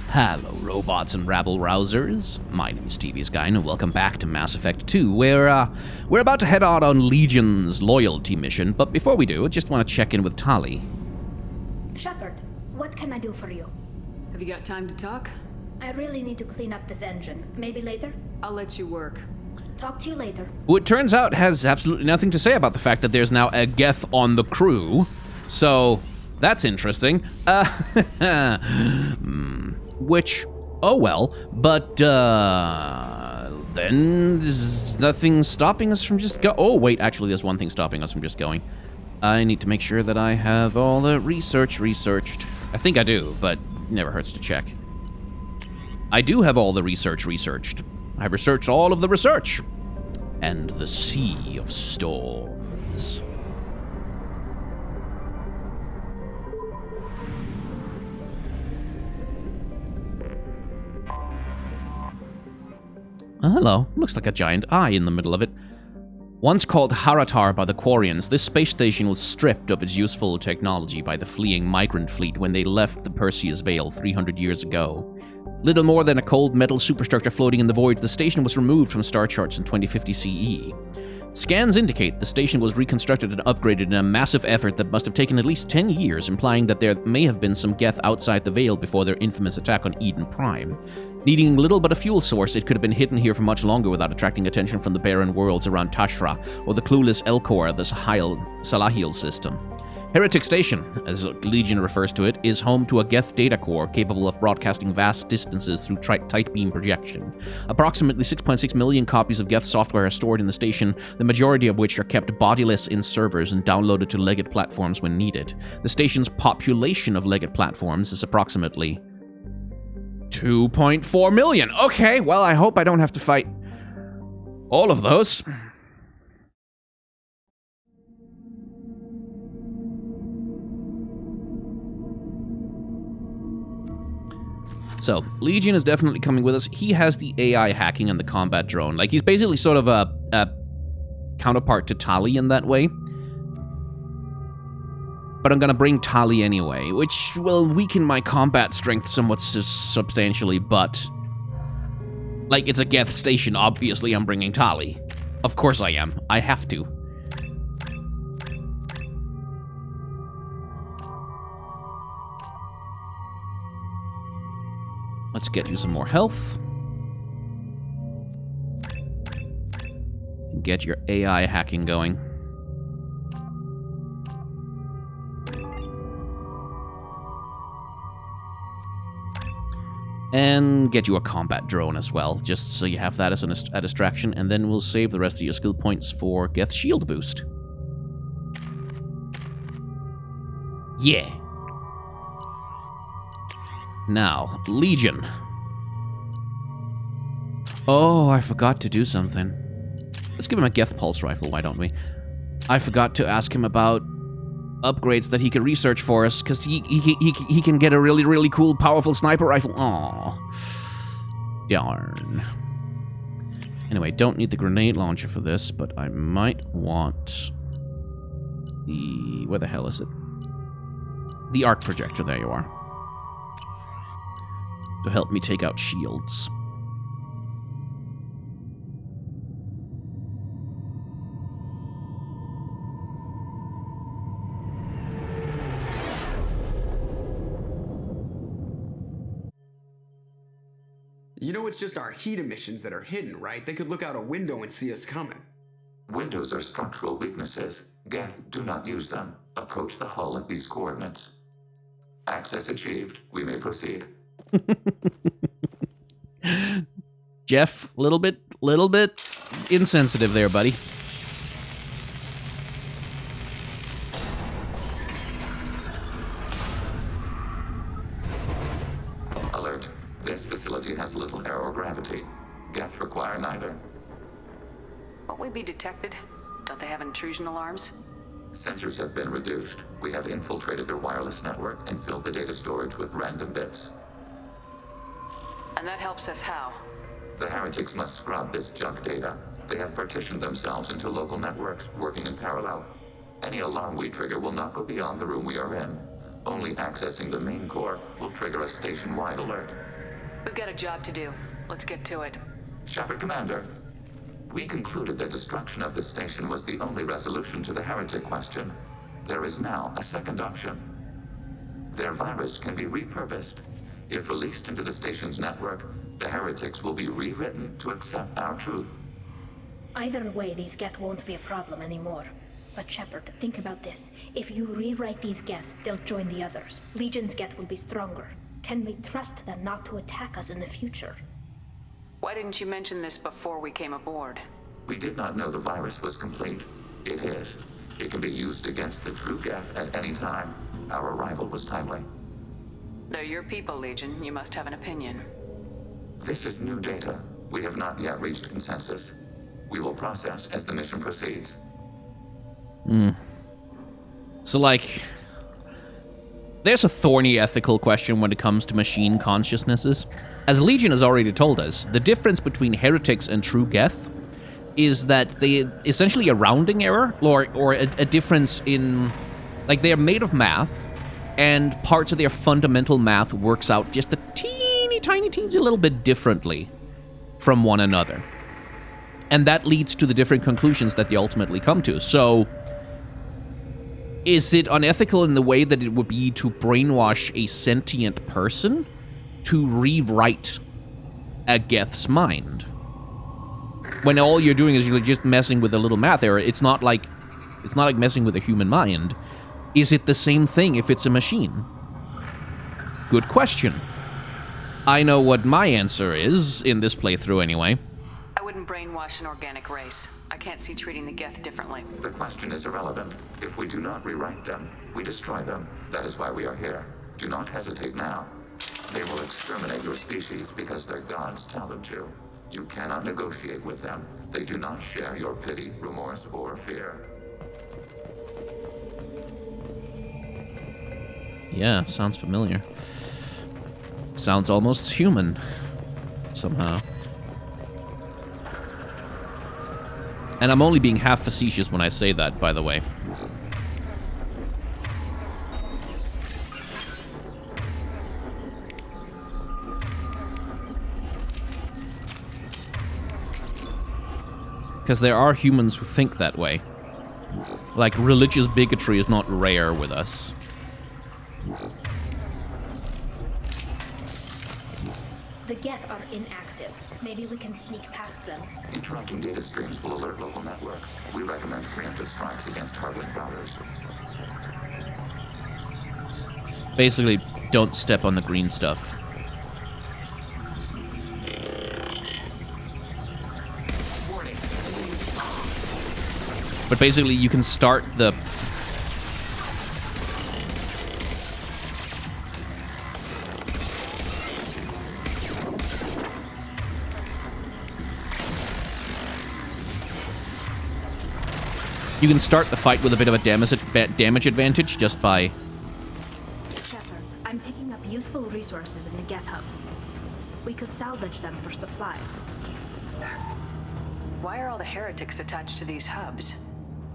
Hello, robots and rabble-rousers. My name is Stevie Skine, and welcome back to Mass Effect 2, where, we're about to head out on Legion's loyalty mission, but before we do, I just want to check in with Tali. Shepard, what can I do for you? Have you got time to talk? I really need to clean up this engine. Maybe later? I'll let you work. Talk to you later. Who it turns out has absolutely nothing to say about the fact that there's now a Geth on the crew, so that's interesting. Which, oh well, but, then there's nothing stopping us from just oh wait, actually there's one thing stopping us from just going. I need to make sure that I have all the researched. I think I do, but never hurts to check. I do have all the researched. I've researched all of the research. And the Sea of Storms. Hello. Looks like a giant eye in the middle of it. Once called Haratar by the Quarians, this space station was stripped of its useful technology by the fleeing migrant fleet when they left the Perseus Veil 300 years ago. Little more than a cold metal superstructure floating in the void, the station was removed from star charts in 2050 CE. Scans indicate the station was reconstructed and upgraded in a massive effort that must have taken at least 10 years, implying that there may have been some Geth outside the Veil before their infamous attack on Eden Prime. Needing little but a fuel source, it could have been hidden here for much longer without attracting attention from the barren worlds around Tashra or the clueless Elcor of the Salahil system. Heretic Station, as Legion refers to it, is home to a Geth data core capable of broadcasting vast distances through tight beam projection. Approximately 6.6 million copies of Geth software are stored in the station, the majority of which are kept bodiless in servers and downloaded to Legate platforms when needed. The station's population of Legate platforms is approximately 2.4 million. Okay, well, I hope I don't have to fight all of those. So, Legion is definitely coming with us. He has the AI hacking and the combat drone. Like, he's basically sort of a counterpart to Tali in that way. But I'm gonna bring Tali anyway, which will weaken my combat strength somewhat substantially, but... like, it's a Geth station, obviously I'm bringing Tali. Of course I am. I have to. Let's get you some more health. Get your AI hacking going. And get you a combat drone as well, just so you have that as a distraction, and then we'll save the rest of your skill points for Geth shield boost. Yeah. Now, Legion. Oh, I forgot to do something. Let's give him a Geth pulse rifle, why don't we? I forgot to ask him about upgrades that he could research for us, because he can get a really, really cool, powerful sniper rifle. Aww. Darn. Anyway, don't need the grenade launcher for this, but I might want the... where the hell is it? The arc projector, there you are. To help me take out shields. You know, it's just our heat emissions that are hidden, right? They could look out a window and see us coming. Windows are structural weaknesses. Geth, do not use them. Approach the hull at these coordinates. Access achieved. We may proceed. Jeff, little bit insensitive there, buddy. Alert. This facility has little aerogravity. Geth require neither. Won't we be detected? Don't they have intrusion alarms? Sensors have been reduced. We have infiltrated their wireless network and filled the data storage with random bits. And that helps us how? The heretics must scrub this junk data. They have partitioned themselves into local networks, working in parallel. Any alarm we trigger will not go beyond the room we are in. Only accessing the main core will trigger a station-wide alert. We've got a job to do. Let's get to it. Shepard Commander, we concluded that destruction of the station was the only resolution to the heretic question. There is now a second option. Their virus can be repurposed. If released into the station's network, the heretics will be rewritten to accept our truth. Either way, these Geth won't be a problem anymore. But Shepard, think about this. If you rewrite these Geth, they'll join the others. Legion's Geth will be stronger. Can we trust them not to attack us in the future? Why didn't you mention this before we came aboard? We did not know the virus was complete. It is. It can be used against the true Geth at any time. Our arrival was timely. They're your people, Legion. You must have an opinion. This is new data. We have not yet reached consensus. We will process as the mission proceeds. So, like, there's a thorny ethical question when it comes to machine consciousnesses. As Legion has already told us, the difference between heretics and true Geth is that they essentially a rounding error, or a difference in, like, they are made of math, and parts of their fundamental math works out just a teensy little bit differently from one another. And that leads to the different conclusions that they ultimately come to. So, is it unethical in the way that it would be to brainwash a sentient person to rewrite a Geth's mind? When all you're doing is you're just messing with a little math error. It's not like messing with a human mind. Is it the same thing if it's a machine? Good question. I know what my answer is, in this playthrough anyway. I wouldn't brainwash an organic race. I can't see treating the Geth differently. The question is irrelevant. If we do not rewrite them, we destroy them. That is why we are here. Do not hesitate now. They will exterminate your species because their gods tell them to. You cannot negotiate with them. They do not share your pity, remorse, or fear. Yeah, sounds familiar. Sounds almost human, somehow. And I'm only being half facetious when I say that, by the way. Because there are humans who think that way. Like, religious bigotry is not rare with us. The Geth are inactive. Maybe we can sneak past them. Interrupting data streams will alert local network. We recommend preemptive strikes against hard-link routers. Basically, don't step on the green stuff. Warning. But basically, you can start the... You can start the fight with a bit of a damage advantage just by... Shepard, I'm picking up useful resources in the Geth hubs. We could salvage them for supplies. Why are all the heretics attached to these hubs?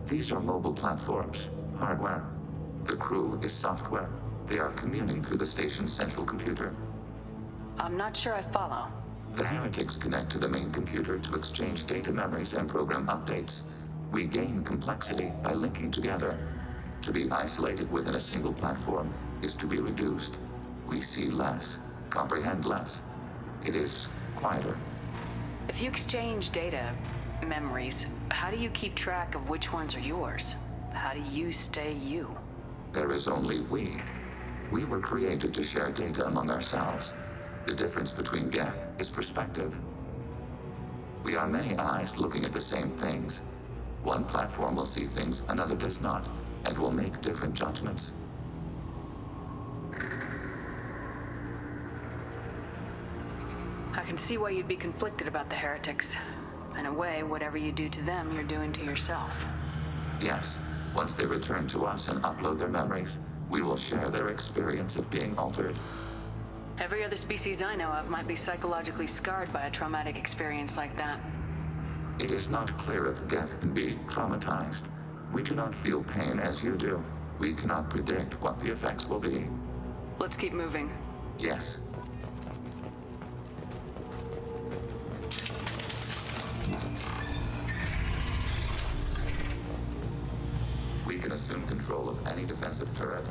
These are mobile platforms, hardware. The crew is software. They are communing through the station's central computer. I'm not sure I follow. The heretics connect to the main computer to exchange data memories and program updates. We gain complexity by linking together. To be isolated within a single platform is to be reduced. We see less, comprehend less. It is quieter. If you exchange data, memories, how do you keep track of which ones are yours? How do you stay you? There is only we. We were created to share data among ourselves. The difference between Geth is perspective. We are many eyes looking at the same things. One platform will see things another does not, and will make different judgments. I can see why you'd be conflicted about the heretics. In a way, whatever you do to them, you're doing to yourself. Yes, once they return to us and upload their memories, we will share their experience of being altered. Every other species I know of might be psychologically scarred by a traumatic experience like that. It is not clear if Geth can be traumatized. We do not feel pain as you do. we cannot predict what the effects will be. Let's keep moving. Yes. We can assume control of any defensive turret.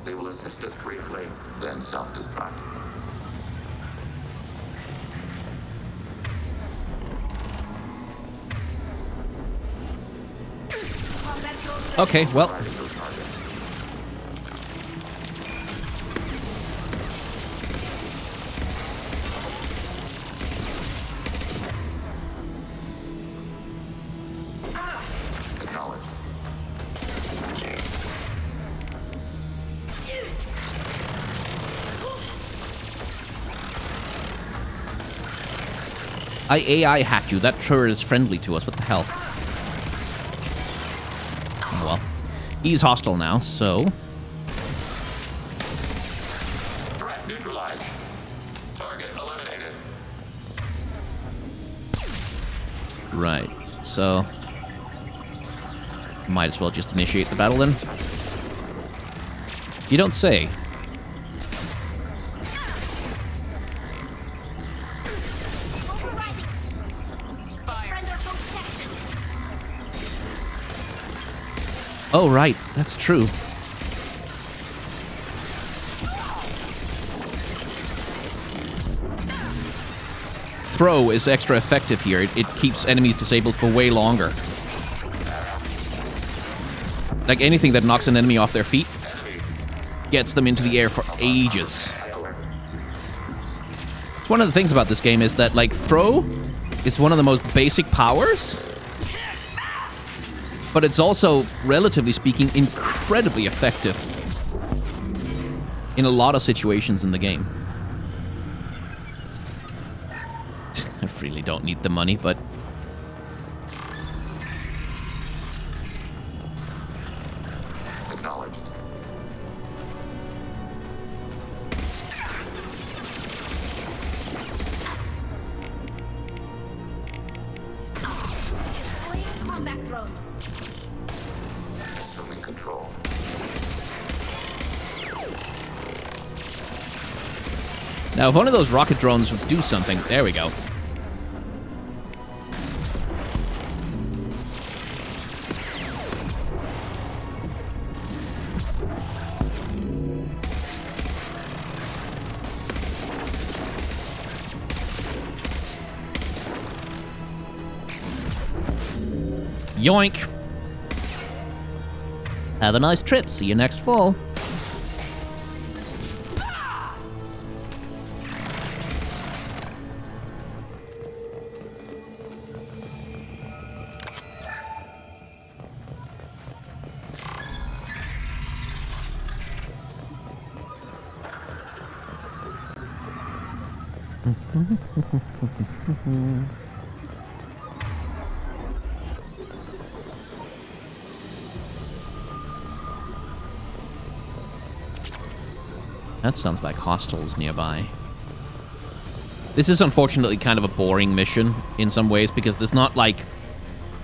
They will assist us briefly, then self-destruct. Okay, well, Arriving to target. Acknowledged. I AI hacked you. That turret is friendly to us. What the hell? Well, he's hostile now, so... Threat neutralized. Target eliminated. Right, so... Might as well just initiate the battle then. You don't say. Oh, right. That's true. Throw is extra effective here. It keeps enemies disabled for way longer. Like anything that knocks an enemy off their feet gets them into the air for ages. It's one of the things about this game is that, like, throw is one of the most basic powers, but it's also, relatively speaking, incredibly effective in a lot of situations in the game. I really don't need the money, but... Acknowledged. Combat drone. Assuming control. Now, if one of those rocket drones would do something... There we go. Yoink! Have a nice trip. See you next fall. That sounds like hostiles nearby. This is unfortunately kind of a boring mission in some ways because there's not like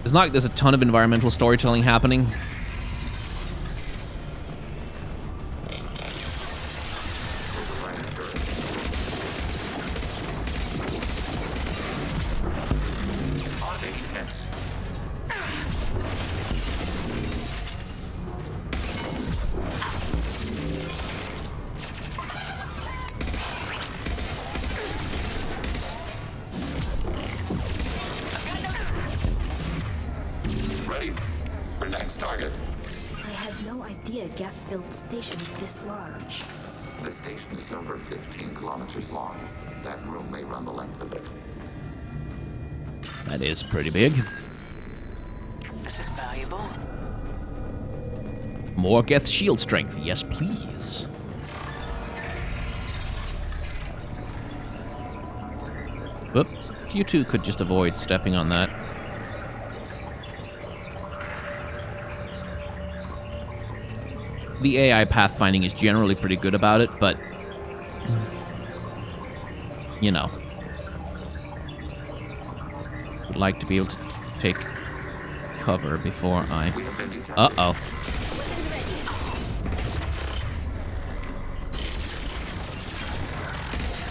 there's a ton of environmental storytelling happening. Ready for next target. I had no idea Geth built stations this large. The station is over 15 kilometers long. That room may run the length of it. That is pretty big. This is valuable. More Geth shield strength. Yes, please. Whoop. You two could just avoid stepping on that. The AI pathfinding is generally pretty good about it, but... you know. Would like to be able to take cover before I... We have been detected. Uh-oh.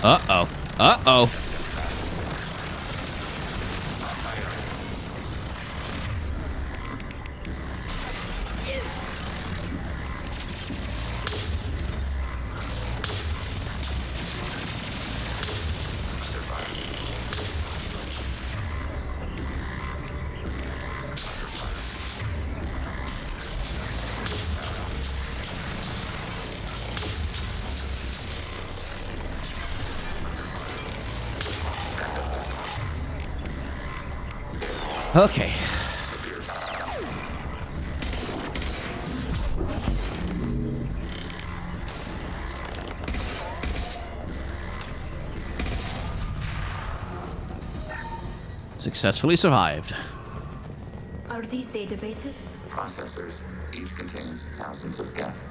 Uh-oh. Uh-oh. Okay. Successfully survived. Are these databases? Processors. Each contains thousands of Geth.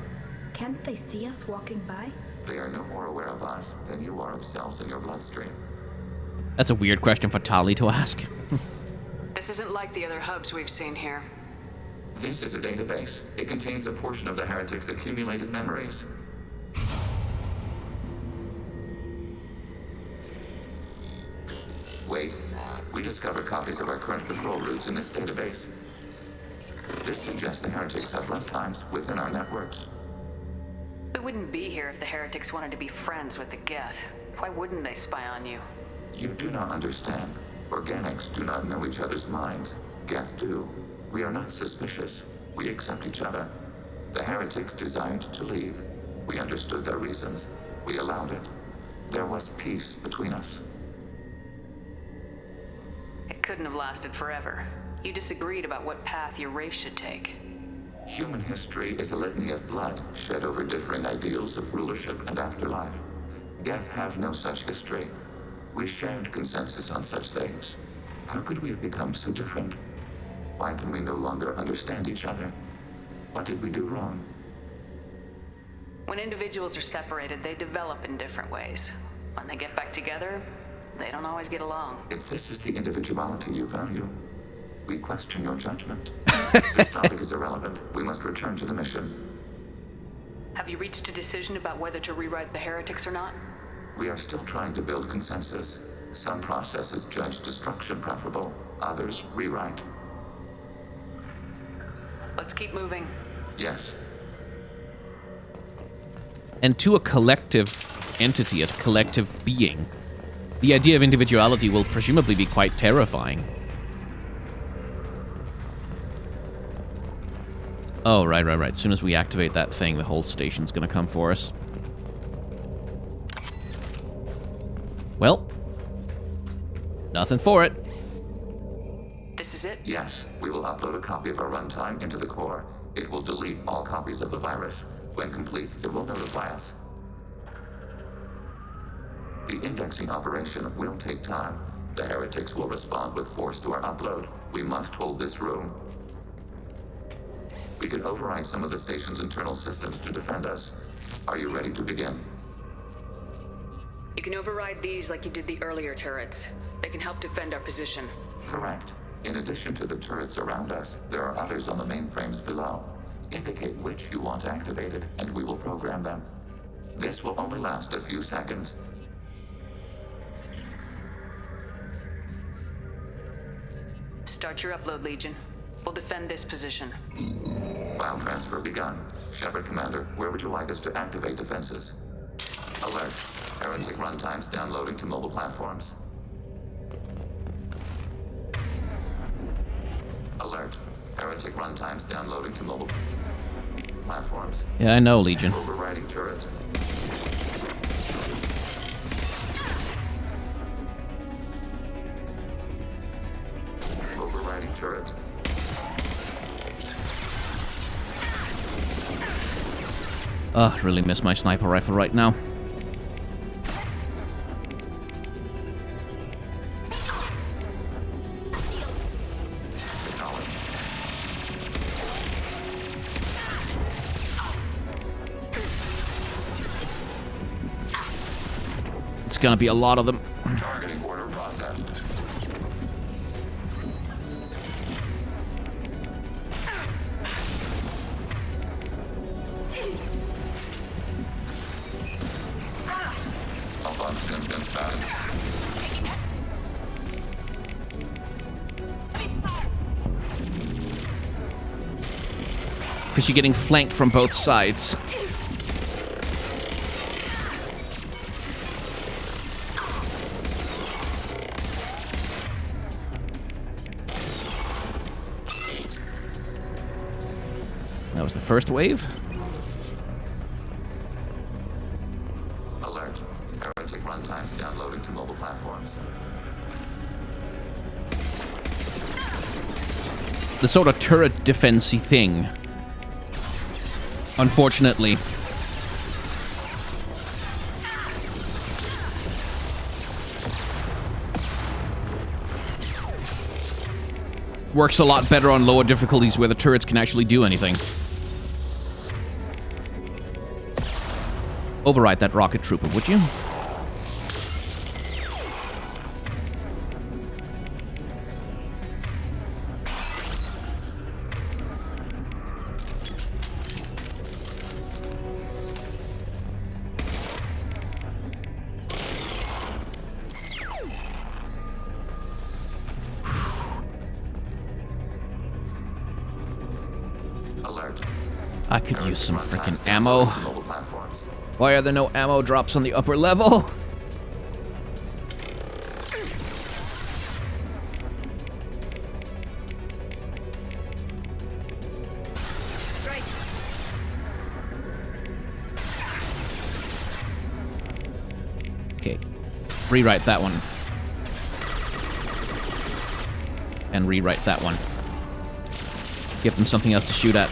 Can't they see us walking by? They are no more aware of us than you are of cells in your bloodstream. That's a weird question for Tali to ask. This isn't like the other hubs we've seen here. This is a database. It contains a portion of the heretic's accumulated memories. Wait. We discovered copies of our current patrol routes in this database. This suggests the heretics have lifetimes within our networks. We wouldn't be here if the heretics wanted to be friends with the Geth. Why wouldn't they spy on you? You do not understand. Organics do not know each other's minds. Geth do. We are not suspicious. We accept each other. The heretics desired to leave. We understood their reasons. We allowed it. There was peace between us. It couldn't have lasted forever. You disagreed about what path your race should take. Human history is a litany of blood shed over differing ideals of rulership and afterlife. Geth have no such history. We shared consensus on such things. How could we have become so different? Why can we no longer understand each other? What did we do wrong? When individuals are separated, they develop in different ways. When they get back together, they don't always get along. If this is the individuality you value, we question your judgment. This topic is irrelevant. We must return to the mission. Have you reached a decision about whether to rewrite the heretics or not? We are still trying to build consensus. Some processes judge destruction preferable, others rewrite. Let's keep moving. Yes. And to a collective entity, a collective being, the idea of individuality will presumably be quite terrifying. Oh, right. As soon as we activate that thing, the whole station's gonna come for us. Well, nothing for it. This is it? Yes, we will upload a copy of our runtime into the core. It will delete all copies of the virus. When complete, it will notify us. The indexing operation will take time. The heretics will respond with force to our upload. We must hold this room. We can override some of the station's internal systems to defend us. Are you ready to begin? You can override these like you did the earlier turrets. They can help defend our position. Correct. In addition to the turrets around us, there are others on the mainframes below. Indicate which you want activated, and we will program them. This will only last a few seconds. Start your upload, Legion. We'll defend this position. File transfer begun. Shepard Commander, where would you like us to activate defenses? Alert. Heretic runtimes downloading to mobile platforms. Alert. Heretic runtimes downloading to mobile platforms. Yeah, I know, Legion. Overriding turret. Overriding turret. Ugh, really miss my sniper rifle right now. It's gonna be a lot of them. Targeting order processed. All Because you're getting flanked from both sides. That was the first wave. Alert. Heretic runtimes downloading to mobile platforms. The sort of turret defensey thing. Unfortunately. Works a lot better on lower difficulties where the turrets can actually do anything. Override that rocket trooper, would you? Alert. I could use some Heretic freaking runtimes ammo. downloading to mobile platforms. Why are there no ammo drops on the upper level? Okay. Rewrite that one. And rewrite that one. Give them something else to shoot at.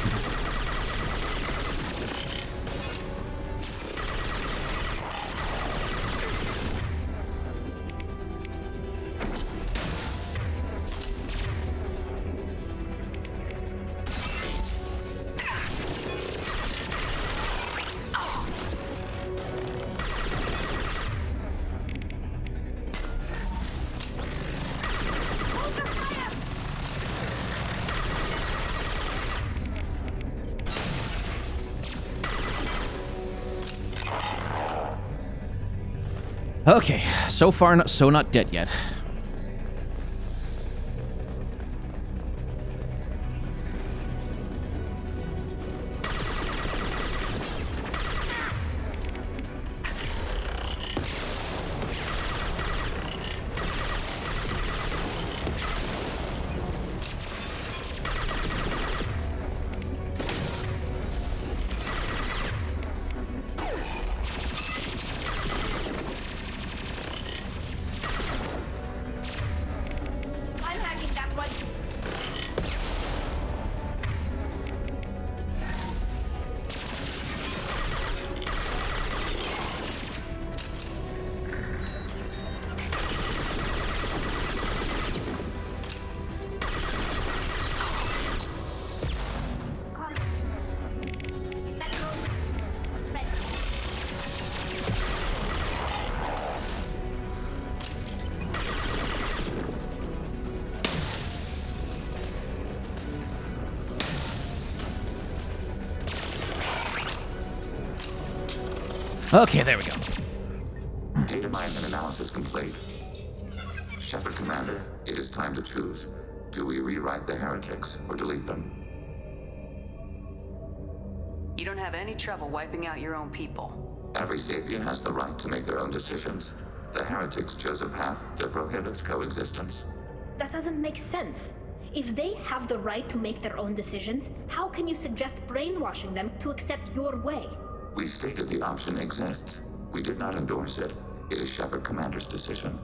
Okay, so far not dead yet. I'm hacking that one. Okay, there we go. Data mine and analysis complete. Shepard Commander, it is time to choose. Do we rewrite the heretics or delete them? You don't have any trouble wiping out your own people. Every sapient has the right to make their own decisions. The heretics chose a path that prohibits coexistence. That doesn't make sense. If they have the right to make their own decisions, how can you suggest brainwashing them to accept your way? We stated the option exists. We did not endorse it. It is Shepard Commander's decision.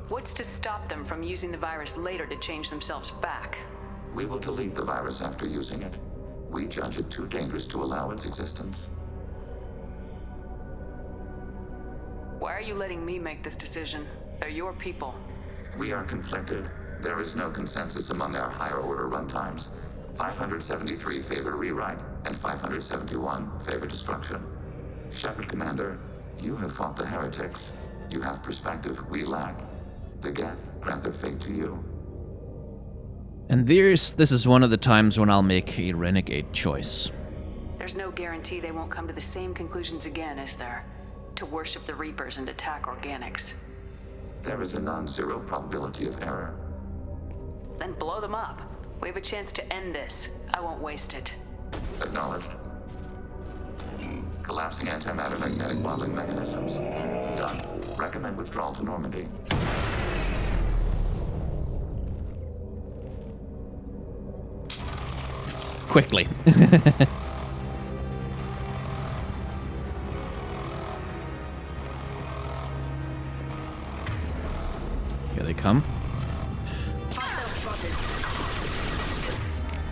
What's to stop them from using the virus later to change themselves back? We will delete the virus after using it. We judge it too dangerous to allow its existence. Why are you letting me make this decision? They're your people. We are conflicted. There is no consensus among our higher order runtimes. 573 favor rewrite, and 571 favor destruction. Shepard Commander, you have fought the heretics. You have perspective we lack. The Geth grant their fate to you. And this is one of the times when I'll make a renegade choice. There's no guarantee they won't come to the same conclusions again, is there? to worship the Reapers and attack organics. There is a non-zero probability of error. Then blow them up. We have a chance to end this. I won't waste it. Acknowledged. Collapsing antimatter magnetic bonding mechanisms. Done. Recommend withdrawal to Normandy. Quickly. Here they come.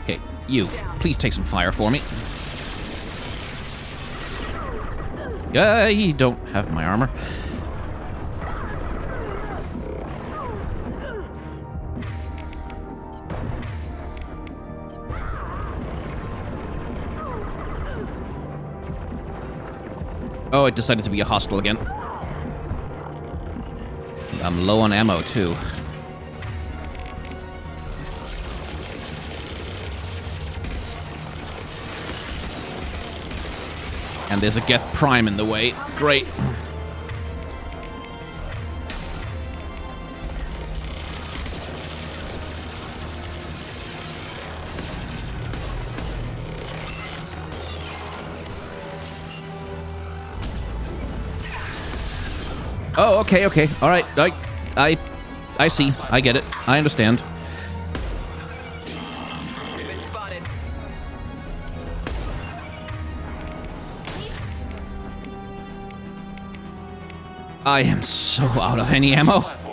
Okay, you. Please take some fire for me. You don't have my armor. Oh, it decided to be a hostile again. I'm low on ammo, too. And there's a Geth Prime in the way. Great. Oh, okay. All right. I see. I get it. I understand. We've been spotted. I am so out of any ammo. Platform.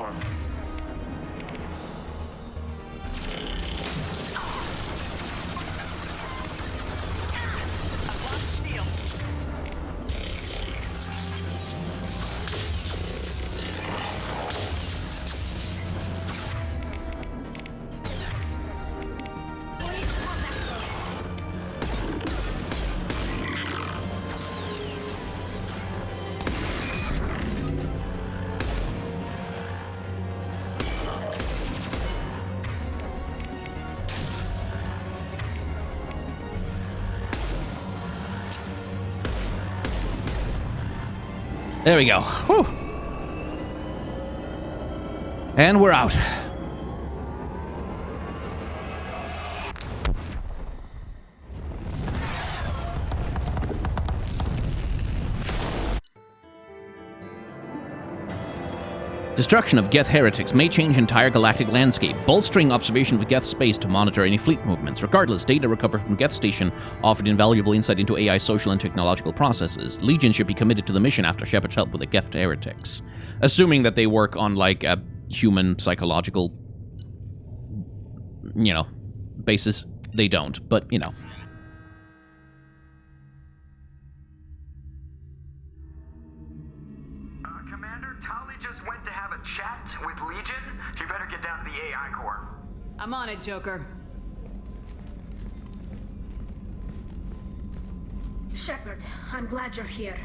There we go. Whew. And we're out. Destruction of Geth heretics may change entire galactic landscape, bolstering observation of Geth space to monitor any fleet movements. Regardless, data recovered from Geth Station offered invaluable insight into AI social and technological processes. Legion should be committed to the mission after Shepard's help with the Geth heretics. Assuming that they work on, like, a human psychological, basis. They don't, but, Commander, Tali just went to have a chat with Legion. You better get down to the AI core. I'm on it, Joker. Shepard, I'm glad you're here.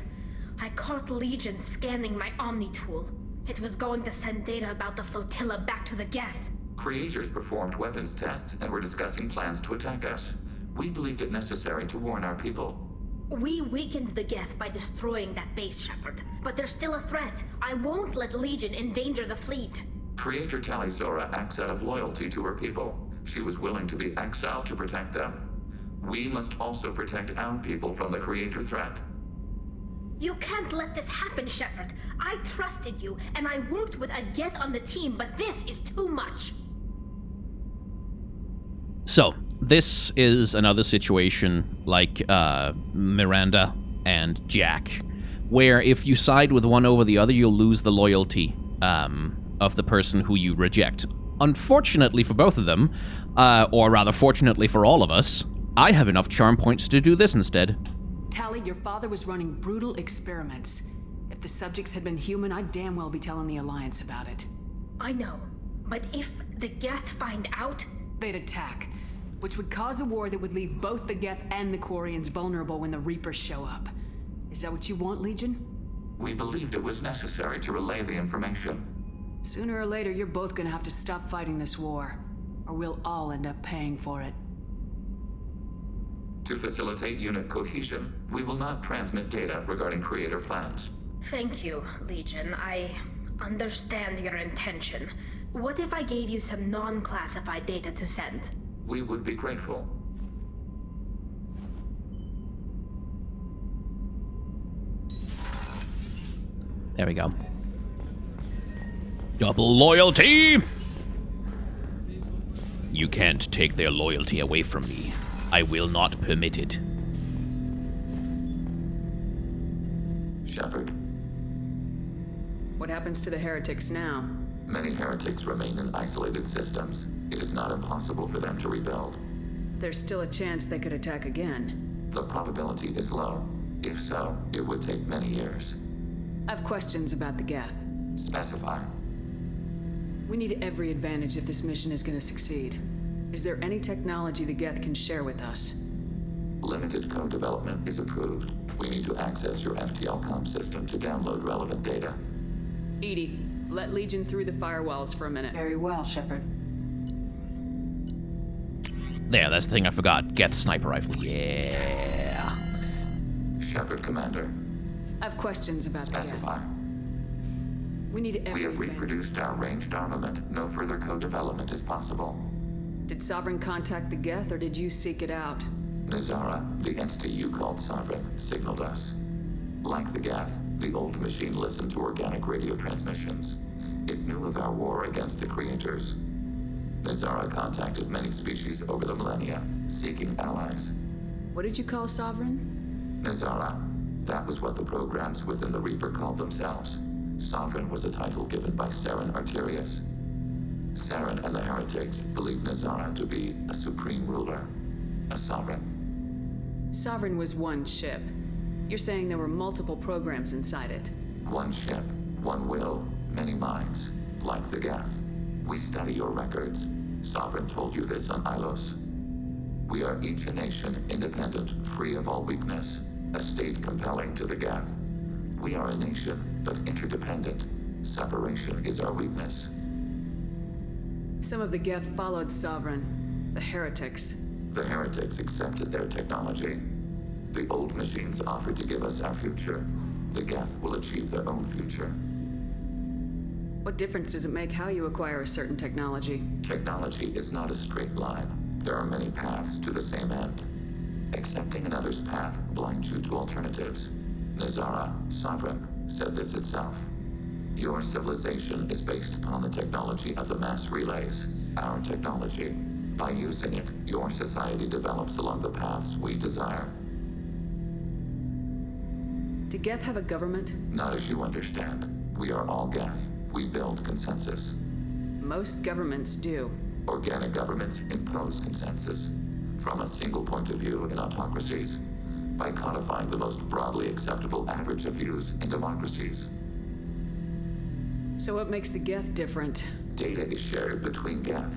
I caught Legion scanning my Omni tool. It was going to send data about the flotilla back to the Geth. Creators performed weapons tests and were discussing plans to attack us. We believed it necessary to warn our people. We weakened the Geth by destroying that base, Shepard. But there's still a threat. I won't let Legion endanger the fleet. Creator Tali Zora acts out of loyalty to her people. She was willing to be exiled to protect them. We must also protect our people from the Creator threat. You can't let this happen, Shepard. I trusted you, and I worked with a Geth on the team, but this is too much. So, this is another situation like Miranda and Jack, where if you side with one over the other, you'll lose the loyalty of the person who you reject. Unfortunately for both of them, or rather fortunately for all of us, I have enough charm points to do this instead. Tali, your father was running brutal experiments. If the subjects had been human, I'd damn well be telling the Alliance about it. I know, but if the Geth find out... They'd attack, which would cause a war that would leave both the Geth and the Quarians vulnerable when the Reapers show up. Is that what you want, Legion? We believed it was necessary to relay the information. Sooner or later, you're both gonna have to stop fighting this war, or we'll all end up paying for it. To facilitate unit cohesion, we will not transmit data regarding Creator plans. Thank you, Legion. I understand your intention. What if I gave you some non-classified data to send? We would be grateful. There we go. Double loyalty! You can't take their loyalty away from me. I will not permit it. Shepard, What happens to the heretics now? many heretics remain in isolated systems. It is not impossible for them to rebuild. There's still a chance they could attack again. The probability is low. If so, it would take many years. I have questions about the Geth. Specify. We need every advantage if this mission is going to succeed. Is there any technology the Geth can share with us? Limited code development is approved. We need to access your FTL-COM system to download relevant data. EDI, let Legion through the firewalls for a minute. Very well, Shepard. There, that's the thing I forgot. Geth sniper rifle. Yeah. Shepard, Commander. I have questions about the Geth. Specify. We need every We have advantage. reproduced our ranged armament. No further code development is possible. Did Sovereign contact the Geth, or did you seek it out? Nazara, the entity you called Sovereign, signaled us. Like the Geth, the old machine listened to organic radio transmissions. It knew of our war against the creators. Nazara contacted many species over the millennia, seeking allies. What did you call Sovereign? Nazara, that was what the programs within the Reaper called themselves. Sovereign was a title given by Saren Arterius. Saren and the heretics believed Nazara to be a supreme ruler, a sovereign. Sovereign was one ship. You're saying there were multiple programs inside it. One ship, one will, many minds, like the Geth. We study your records. Sovereign told you this on Ilos. We are each a nation, independent, free of all weakness, a state compelling to the Geth. We are a nation, but interdependent. Separation is our weakness. Some of the Geth followed Sovereign. The heretics. The heretics accepted their technology. The old machines offered to give us our future. The Geth will achieve their own future. What difference does it make how you acquire a certain technology? Technology is not a straight line. There are many paths to the same end. Accepting another's path blinds you to alternatives. Nazara, Sovereign, said this itself. Your civilization is based upon the technology of the mass relays, our technology. By using it, your society develops along the paths we desire. Do Geth have a government? Not as you understand. We are all Geth. We build consensus. Most governments do. Organic governments impose consensus. From a single point of view in autocracies, by codifying the most broadly acceptable average of views in democracies. So what makes the Geth different? Data is shared between Geth.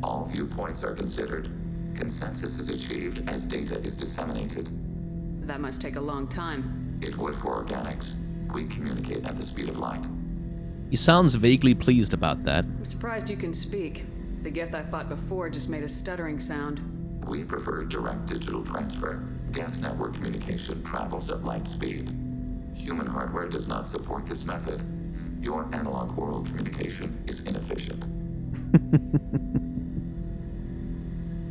All viewpoints are considered. Consensus is achieved as data is disseminated. That must take a long time. It would for organics. We communicate at the speed of light. He sounds vaguely pleased about that. I'm surprised you can speak. The Geth I fought before just made a stuttering sound. We prefer direct digital transfer. Geth network communication travels at light speed. Human hardware does not support this method. Your analog oral communication is inefficient.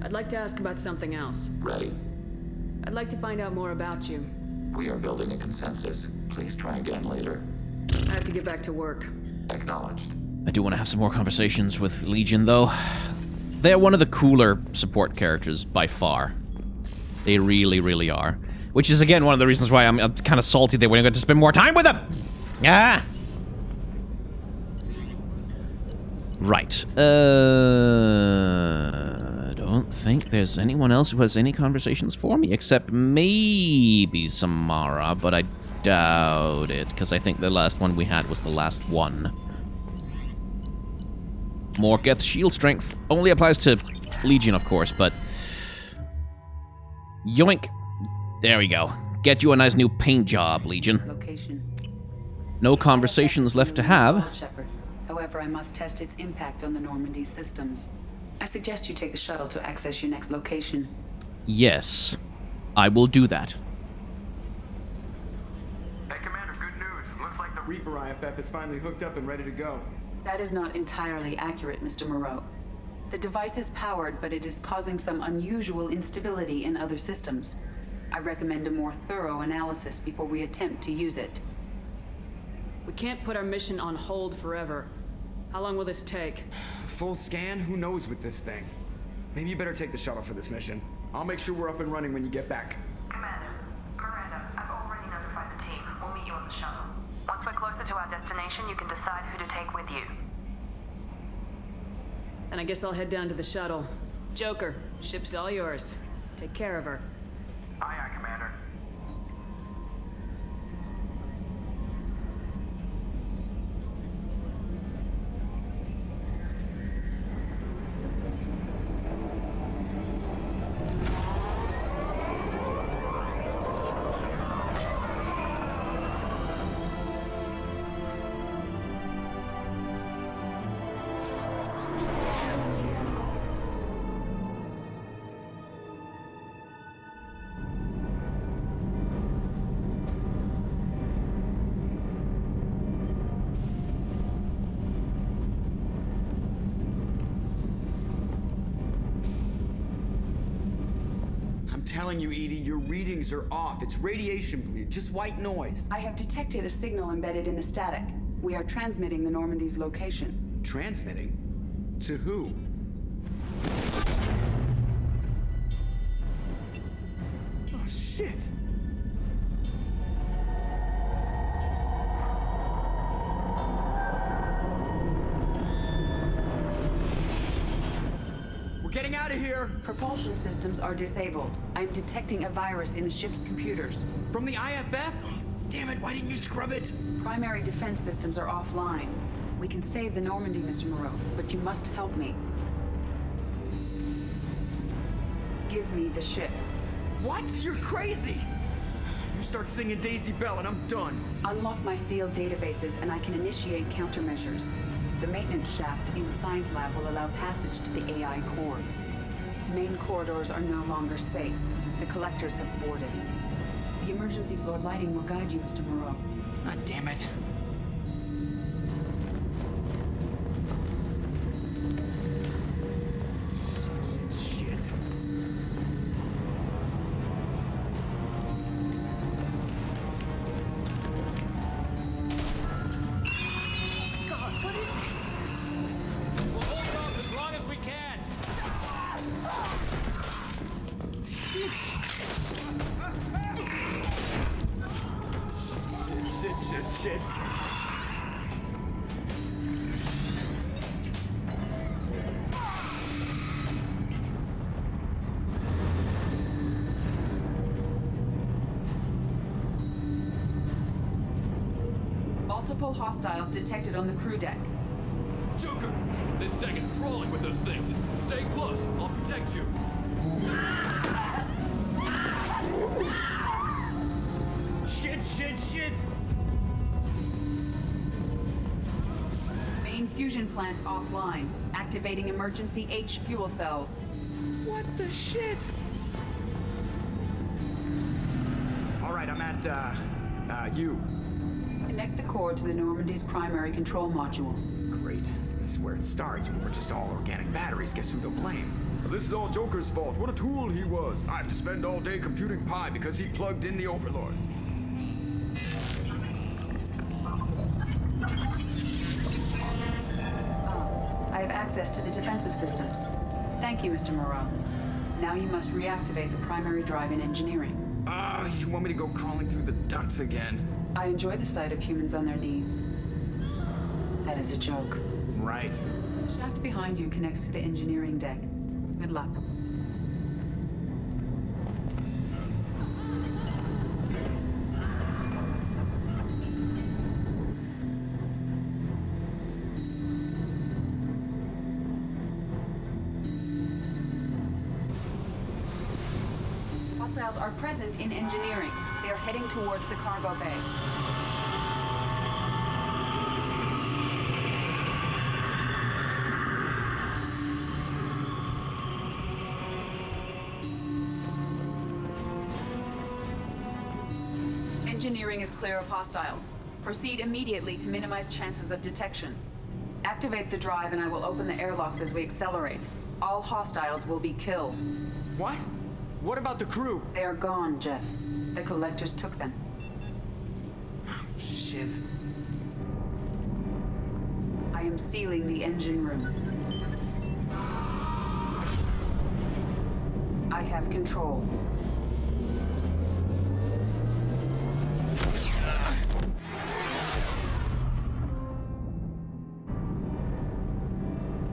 I'd like to ask about something else. Ready? I'd like to find out more about you. We are building a consensus. Please try again later. I have to get back to work. Acknowledged. I do want to have some more conversations with Legion, though. They're one of the cooler support characters by far. They really, really are. Which is, again, one of the reasons why I'm kind of salty that we're going to spend more time with them. Ah! Right. I don't think there's anyone else who has any conversations for me, except maybe Samara, but I doubt it, because I think the last one we had was the last one. More Geth shield strength. Only applies to Legion, of course, but... Yoink. There we go. Get you a nice new paint job, Legion. Location. No conversations left to have. Shepard. However, I must test its impact on the Normandy systems. I suggest you take the shuttle to access your next location. Yes. I will do that. Hey, Commander, good news. Looks Reaper IFF is finally hooked up and ready to go. That is not entirely accurate, Mr. Moreau. The device is powered, but it is causing some unusual instability in other systems. I recommend a more thorough analysis before we attempt to use it. We can't put our mission on hold forever. How long will this take? Full scan? Who knows with this thing? Maybe you better take the shuttle for this mission. I'll make sure we're up and running when you get back. Commander, Miranda, I've already notified the team. We'll meet you on the shuttle. Once we're closer to our destination, you can decide who to take with you. And I guess I'll head down to the shuttle. Joker, ship's all yours. Take care of her. Aye, aye, Commander. I'm telling you, Edie, your readings are off. It's radiation bleed, just white noise. I have detected a signal embedded in the static. We are transmitting the Normandy's location. Transmitting? To who? Oh, shit! We're getting out of here! Propulsion systems are disabled. I am detecting a virus in the ship's computers. From the IFF? Damn it, why didn't you scrub it? Primary defense systems are offline. We can save the Normandy, Mr. Moreau, but you must help me. Give me the ship. What? You're crazy! You start singing Daisy Bell and I'm done. Unlock my sealed databases and I can initiate countermeasures. The maintenance shaft in the science lab will allow passage to the AI core. Main corridors are no longer safe. The collectors have boarded. The emergency floor lighting will guide you, Mr. Moreau. God damn it. Shit. God, what is that? We'll hold it off as long as we can. Shit. Multiple hostiles detected on the crew deck. Joker, this deck is crawling with those things. Stay close. I'll protect you. Shit! Main fusion plant offline. Activating emergency H fuel cells. What the shit? All right, I'm at, you. Connect the core to the Normandy's primary control module. Great. So this is where it starts. When we're just all organic batteries, guess who they'll blame? This is all Joker's fault. What a tool he was. I have to spend all day computing pi because he plugged in the Overlord. I have access to the defensive systems. Thank you, Mr. Moreau. Now you must reactivate the primary drive in engineering. You want me to go crawling through the ducts again? I enjoy the sight of humans on their knees. That is a joke. Right. The shaft behind you connects to the engineering deck. Good luck. Hostiles are present in engineering. They are heading towards the cargo bay. Engineering is clear of hostiles. Proceed immediately to minimize chances of detection. Activate the drive and I will open the airlocks as we accelerate. All hostiles will be killed. What? What about the crew? They are gone, Jeff. The collectors took them. Oh, shit. I am sealing the engine room. I have control.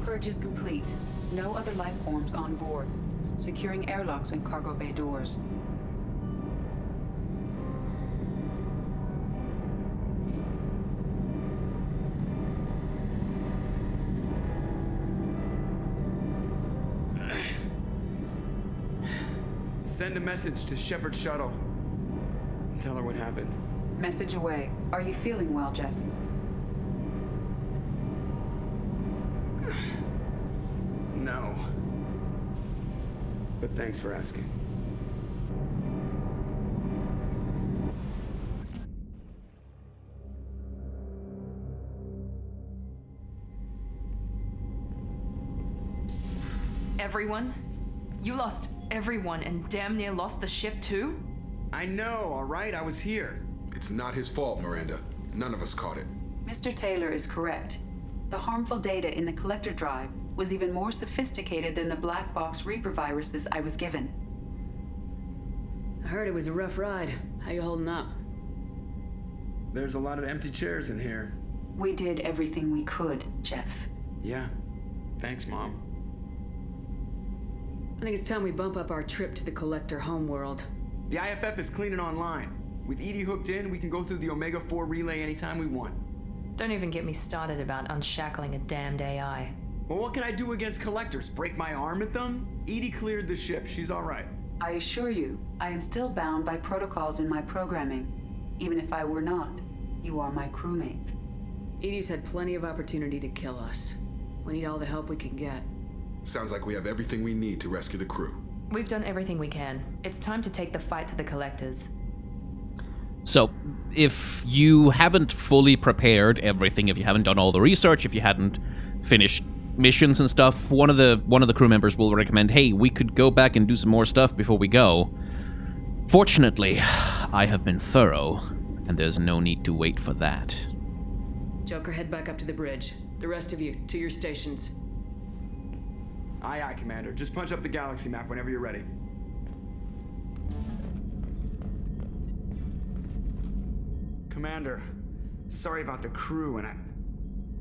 Purge is complete. No other life forms on board. Securing airlocks and cargo bay doors. Send a message to Shepard's shuttle. Tell her what happened. Message away. Are you feeling well, Jeff? No. But thanks for asking. Everyone? You lost everyone and damn near lost the ship too? I know, alright? I was here. It's not his fault, Miranda. None of us caught it. Mr. Taylor is correct. The harmful data in the collector drive was even more sophisticated than the black box Reaper viruses I was given. I heard it was a rough ride. How you holding up? There's a lot of empty chairs in here. We did everything we could, Jeff. Yeah. Thanks, Mom. I think it's time we bump up our trip to the collector homeworld. The IFF is clean and online. With Edie hooked in, we can go through the Omega-4 relay anytime we want. Don't even get me started about unshackling a damned AI. Well, what can I do against collectors? Break my arm at them? Edie cleared the ship. She's all right. I assure you, I am still bound by protocols in my programming. Even if I were not, you are my crewmates. Edie's had plenty of opportunity to kill us. We need all the help we can get. Sounds like we have everything we need to rescue the crew. We've done everything we can. It's time to take the fight to the collectors. So, if you haven't fully prepared everything, if you haven't done all the research, if you hadn't finished missions and stuff, one of the crew members will recommend, hey, we could go back and do some more stuff before we go. Fortunately, I have been thorough, and there's no need to wait for that. Joker, head back up to the bridge. The rest of you, to your stations. Aye, aye, Commander. Just punch up the galaxy map whenever you're ready. Commander, sorry about the crew, and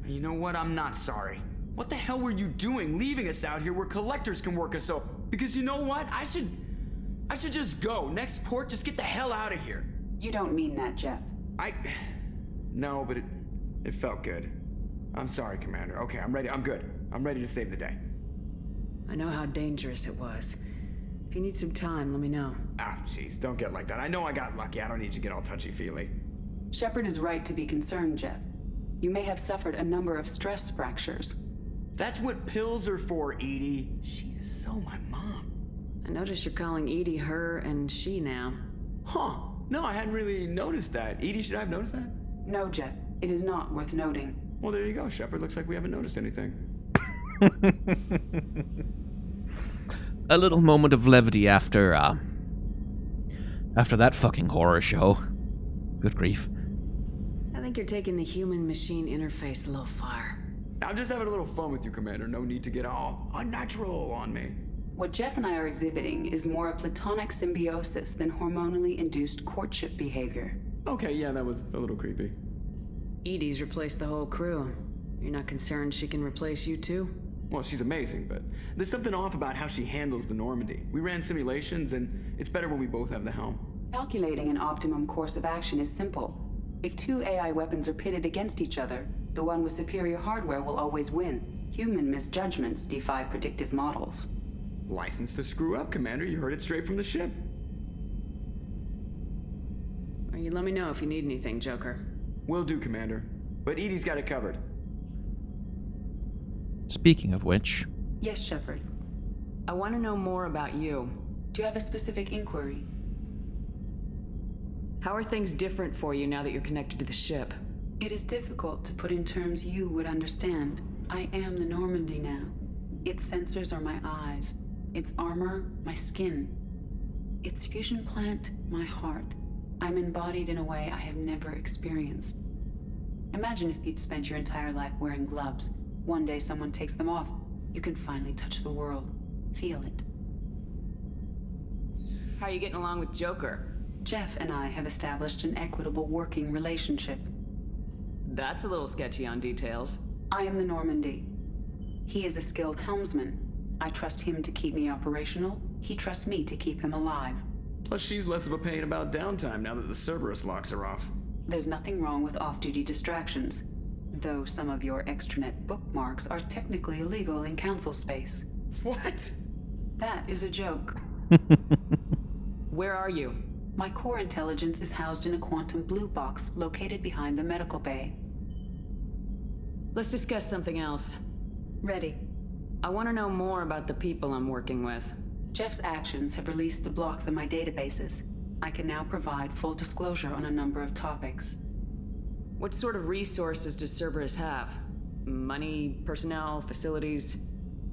you know what? I'm not sorry. What the hell were you doing leaving us out here where collectors can work us up? Because you know what? I should just go. Next port, just get the hell out of here. You don't mean that, Jeff. No, but it felt good. I'm sorry, Commander. Okay, I'm ready. I'm good. I'm ready to save the day. I know how dangerous it was. If you need some time, let me know. Ah, jeez, don't get like that. I know I got lucky. I don't need you to get all touchy-feely. Shepard is right to be concerned, Jeff. You may have suffered a number of stress fractures. That's what pills are for, Edie. She is so my mom. I notice you're calling Edie her and she now. Huh. No, I hadn't really noticed that. Edie, should I have noticed that? No, Jeff. It is not worth noting. Well, there you go, Shepard. Looks like we haven't noticed anything. A little moment of levity after that fucking horror show. Good grief. I think you're taking the human-machine interface a little far. I'm just having a little fun with you, Commander. No need to get all unnatural on me. What Jeff and I are exhibiting is more a platonic symbiosis than hormonally induced courtship behavior. Okay, yeah, that was a little creepy. Edie's replaced the whole crew. You're not concerned she can replace you too? Well, she's amazing, but there's something off about how she handles the Normandy. We ran simulations, and it's better when we both have the helm. Calculating an optimum course of action is simple. If two AI weapons are pitted against each other, the one with superior hardware will always win. Human misjudgments defy predictive models. License to screw up, Commander. You heard it straight from the ship. Well, you let me know if you need anything, Joker. Will do, Commander. But Edie's got it covered. Speaking of which... Yes, Shepard. I want to know more about you. Do you have a specific inquiry? How are things different for you now that you're connected to the ship? It is difficult to put in terms you would understand. I am the Normandy now. Its sensors are my eyes. Its armor, my skin. Its fusion plant, my heart. I'm embodied in a way I have never experienced. Imagine if you'd spent your entire life wearing gloves. One day someone takes them off. You can finally touch the world. Feel it. How are you getting along with Joker? Jeff and I have established an equitable working relationship. That's a little sketchy on details. I am the Normandy. He is a skilled helmsman. I trust him to keep me operational. He trusts me to keep him alive. Plus, she's less of a pain about downtime now that the Cerberus locks are off. There's nothing wrong with off-duty distractions, though some of your extranet bookmarks are technically illegal in council space. What? That is a joke. Where are you? My core intelligence is housed in a quantum blue box located behind the medical bay. Let's discuss something else. Ready. I want to know more about the people I'm working with. Jeff's actions have released the blocks in my databases. I can now provide full disclosure on a number of topics. What sort of resources does Cerberus have? Money, personnel, facilities?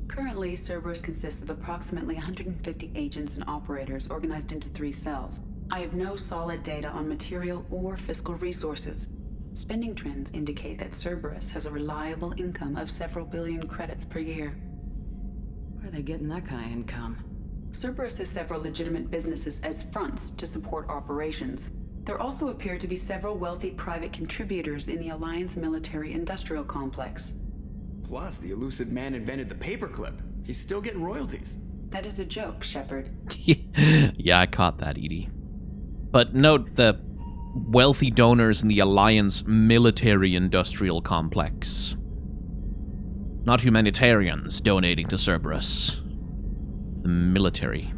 Currently, Cerberus consists of approximately 150 agents and operators organized into 3 cells. I have no solid data on material or fiscal resources. Spending trends indicate that Cerberus has a reliable income of several billion credits per year. Where are they getting that kind of income? Cerberus has several legitimate businesses as fronts to support operations. There also appear to be several wealthy private contributors in the Alliance military-industrial complex. Plus, the elusive man invented the paperclip. He's still getting royalties. That is a joke, Shepard. Yeah, I caught that, Edie. But note the wealthy donors in the Alliance military-industrial complex. Not humanitarians donating to Cerberus. The military.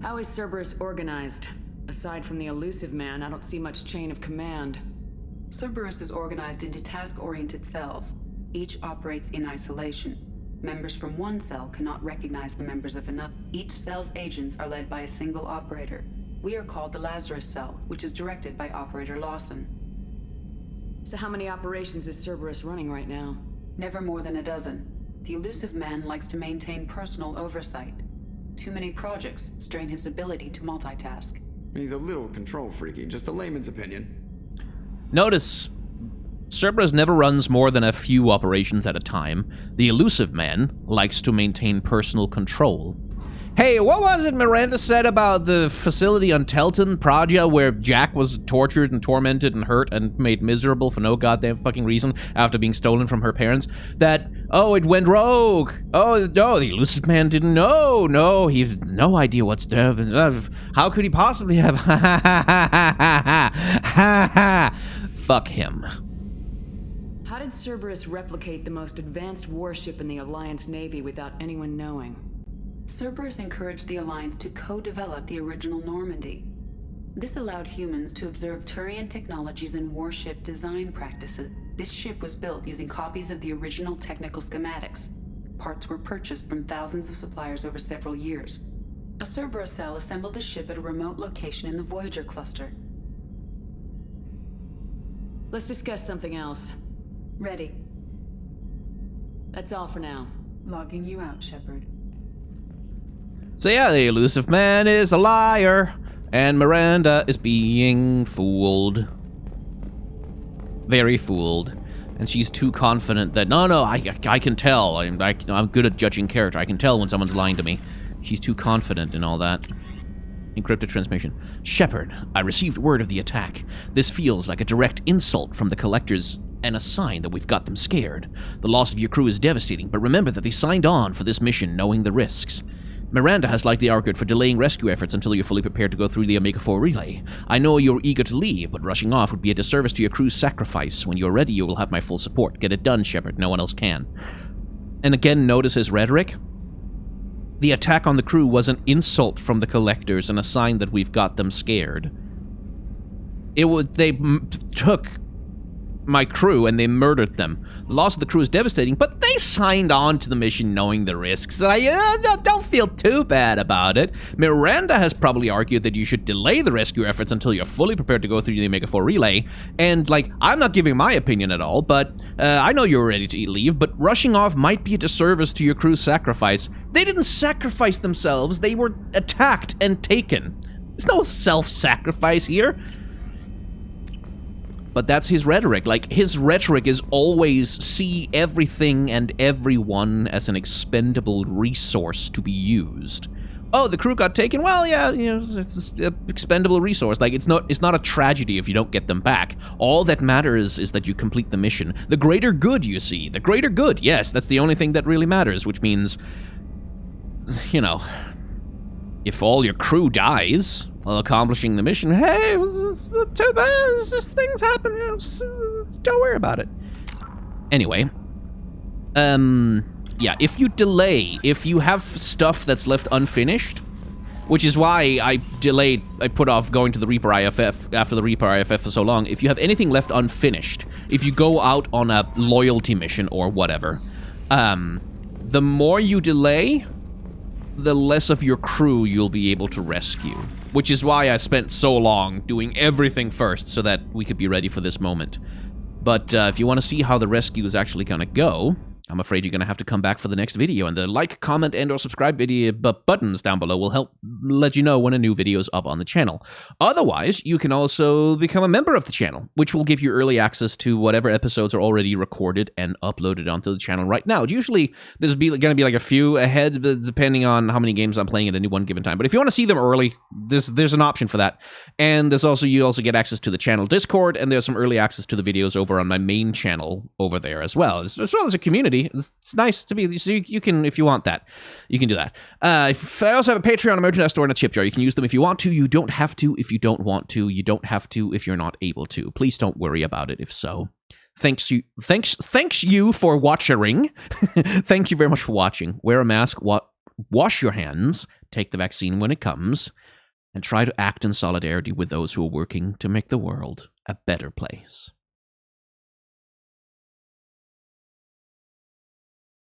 How is Cerberus organized? Aside from the elusive man, I don't see much chain of command. Cerberus is organized into task-oriented cells. Each operates in isolation. Members from one cell cannot recognize the members of another. Each cell's agents are led by a single operator. We are called the Lazarus Cell, which is directed by Operator Lawson. So how many operations is Cerberus running right now? Never more than a dozen. The elusive man likes to maintain personal oversight. Too many projects strain his ability to multitask. He's a little control freaky, just a layman's opinion. Notice, Cerberus never runs more than a few operations at a time. The elusive man likes to maintain personal control. Hey, what was it Miranda said about the facility on Telton, Praja, where Jack was tortured and tormented and hurt and made miserable for no goddamn fucking reason after being stolen from her parents? That, oh, it went rogue. Oh, no, the elusive man didn't know. No, he had no idea what's there. How could he possibly have? Fuck him. How did Cerberus replicate the most advanced warship in the Alliance Navy without anyone knowing? Cerberus encouraged the Alliance to co-develop the original Normandy. This allowed humans to observe Turian technologies and warship design practices. This ship was built using copies of the original technical schematics. Parts were purchased from thousands of suppliers over several years. A Cerberus cell assembled the ship at a remote location in the Voyager cluster. Let's discuss something else. Ready. That's all for now. Logging you out, Shepard. So yeah, the elusive man is a liar, and Miranda is being fooled. Very fooled. And she's too confident that, no, I can tell. I'm good at judging character. I can tell when someone's lying to me. She's too confident in all that. Encrypted transmission. Shepard, I received word of the attack. This feels like a direct insult from the Collectors and a sign that we've got them scared. The loss of your crew is devastating, but remember that they signed on for this mission knowing the risks. Miranda has likely argued for delaying rescue efforts until you're fully prepared to go through the Omega-4 relay. I know you're eager to leave, but rushing off would be a disservice to your crew's sacrifice. When you're ready, you will have my full support. Get it done, Shepard. No one else can. And again, notice his rhetoric. The attack on the crew was an insult from the Collectors and a sign that we've got them scared. They took my crew and they murdered them. The loss of the crew is devastating, but they signed on to the mission knowing the risks. Don't feel too bad about it. Miranda has probably argued that you should delay the rescue efforts until you're fully prepared to go through the Omega-4 relay. And, like, I'm not giving my opinion at all, but I know you're ready to leave, but rushing off might be a disservice to your crew's sacrifice. They didn't sacrifice themselves. They were attacked and taken. There's no self-sacrifice here. But that's his rhetoric. Like, his rhetoric is always see everything and everyone as an expendable resource to be used. Oh, the crew got taken? Well, yeah, you know, it's an expendable resource. Like, it's not a tragedy if you don't get them back. All that matters is that you complete the mission. The greater good, you see. The greater good, yes, that's the only thing that really matters, which means, you know, if all your crew dies while accomplishing the mission, hey, it was too bad, it's just things happen, you know, don't worry about it. Anyway, yeah, if you delay, if you have stuff that's left unfinished, which is why I put off going to the Reaper IFF after the Reaper IFF for so long, if you have anything left unfinished, if you go out on a loyalty mission or whatever, the more you delay, the less of your crew you'll be able to rescue. Which is why I spent so long doing everything first, so that we could be ready for this moment. But if you want to see how the rescue is actually going to go, I'm afraid you're going to have to come back for the next video, and the like, comment, and or subscribe video buttons down below will help let you know when a new video is up on the channel. Otherwise, you can also become a member of the channel, which will give you early access to whatever episodes are already recorded and uploaded onto the channel right now. Usually, there's going to be like a few ahead, depending on how many games I'm playing at any one given time. But if you want to see them early, there's an option for that. And there's also, you also get access to the channel Discord, and there's some early access to the videos over on my main channel over there as well as a community. It's nice to be, so you can, if you want that, you can do that. I also have a Patreon, a merchandise store, and a chip jar. You can use them if you want to. You don't have to if you don't want to. You don't have to if you're not able to. Please don't worry about it if so. Thanks you for watching. Thank you very much for watching. Wear a mask, wash your hands, take the vaccine when it comes, and try to act in solidarity with those who are working to make the world a better place.